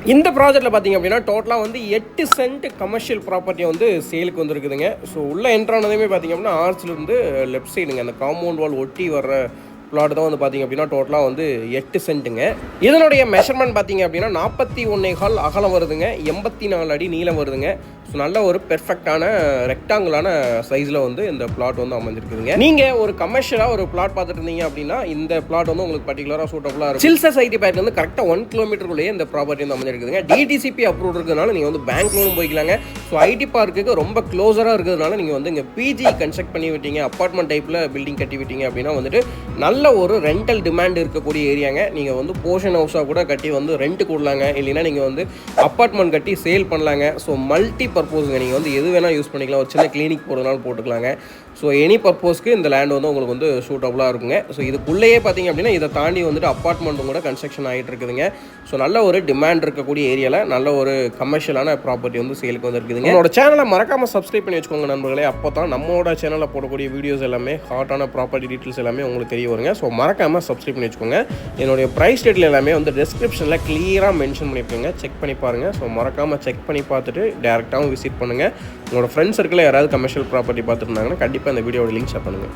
இந்த ப்ராஜெக்ட்டில் பார்த்திங்க அப்படின்னா டோட்டலாக வந்து 8 சென்ட் கமர்ஷியல் ப்ராப்பர்ட்டி வந்து சேலுக்கு வந்துருக்குதுங்க. ஸோ உள்ளே என்ட்ரானதுமே பார்த்திங்க அப்படின்னா ஆர்ச்லேருந்து லெஃப்ட் சைடுங்க அந்த காம்பவுண்ட் வால் ஒட்டி வர்ற பிளாட் தான் வந்து பார்த்திங்க அப்படின்னா டோட்டலாக வந்து 8 சென்ட்டுங்க. இதனுடைய மெஷர்மெண்ட் பார்த்திங்க அப்படின்னா 41.25 அகலம் வருதுங்க, 84 அடி நீளம் வருதுங்க. ஸோ நல்ல ஒரு பெர்ஃபெக்டான ரெக்டாங்குலான சைஸில் வந்து இந்த பிளாட் வந்து அமைஞ்சிருக்குதுங்க. நீங்கள் ஒரு கமர்ஷியலாக ஒரு பிளாட் பார்த்துட்டு இருந்தீங்க அப்படின்னா இந்த பிளாட் வந்து உங்களுக்கு பர்டிகுலராக சூட்டபுளாக இருக்கும். சில்சஸ் ஐடி பேட் வந்து கரெக்டாக 1 கிலோமீட்டருக்குள்ளேயே இந்த ப்ராப்பர்ட்டி வந்து அமைஞ்சிருக்குதுங்க. டிடிசிபி அப்ரூவ் இருக்கிறதுனால நீங்கள் வந்து பேங்க் லோனும் போய்க்கலாங்க. ஸோ ஐடி பார்க்குக்கு ரொம்ப க்ளோஸராக இருக்கிறதுனால நீங்கள் வந்து இங்கே பிஜி கன்ஸ்ட்ரக்ட் பண்ணி விட்டீங்க, அப்பார்ட்மெண்ட் டைப்பில் பில்டிங் கட்டி விட்டீங்க அப்படின்னா வந்துட்டு நல்ல ஒரு ரெண்டல் டிமாண்ட் இருக்கக்கூடிய ஏரியாங்க. நீங்கள் வந்து போர்ஷன் ஹவுஸாக கூட கட்டி வந்து ரெண்ட் கொடுலாங்க, இல்லைன்னா நீங்கள் வந்து அப்பார்ட்மெண்ட் கட்டி சேல் பண்ணலாங்க. ஸோ மல்டி பர்போஸுங்க, நீங்கள் வந்து எது வேணால் யூஸ் பண்ணிக்கலாம். ஒரு சின்ன கிளினிக் போடுறதுனால போட்டுக்கலாங்க. ஸோ எனி பர்போஸ்க்கு இந்த லேண்ட் வந்து உங்களுக்கு வந்து சூட்டபுளாக இருக்குங்க. ஸோ இதுக்குள்ளேயே பார்த்தீங்க அப்படின்னா இதை தாண்டி வந்துட்டு அப்பார்ட்மெண்ட்டும் கூட கன்ஸ்ட்ரக்ஷன் ஆகிட்டு இருக்குதுங்க. ஸோ நல்ல ஒரு டிமாண்ட் இருக்கக்கூடிய ஏரியாவில் நல்ல ஒரு கமர்ஷியலான ப்ராப்பர்ட்டி வந்து சேலுக்கு வந்து இருக்குதுங்க. என்னோட சேனலை மறக்காமல் சப்ஸ்கிரைப் பண்ணி வச்சுக்கோங்க நண்பர்களே. அப்போ தான் நம்மளோட சேனலில் போடக்கூடிய வீடியோஸ் எல்லாமே ஹாட்டான ப்ராப்பர்ட்டி டீட்டெயில்ஸ் எல்லாமே உங்களுக்கு தெரிய வருங்க. ஸோ மறக்காமல் சப்ஸ்கிரைப் பண்ணி வச்சுக்கோங்க. என்னுடைய ப்ரைஸ் டீட்டெயில் எல்லாமே வந்து டிஸ்கிரிப்ஷனில் கிளியராக மென்ஷன் பண்ணியிருக்கேங்க, செக் பண்ணி பாருங்கள். ஸோ மறக்காமல் செக் பண்ணி பார்த்துட்டு டேரெக்டாகவும் விசிட் பண்ணுங்கள். உங்களோட ஃப்ரெண்ட்ஸ் சர்க்கிளில் யாராவது கமர்ஷியல் ப்ராப்பர்ட்டி பார்த்துருந்தாங்கன்னா கண்டிப்பாக இந்த வீடியோட லிங்க் ஷேர் பண்ணுங்கள்.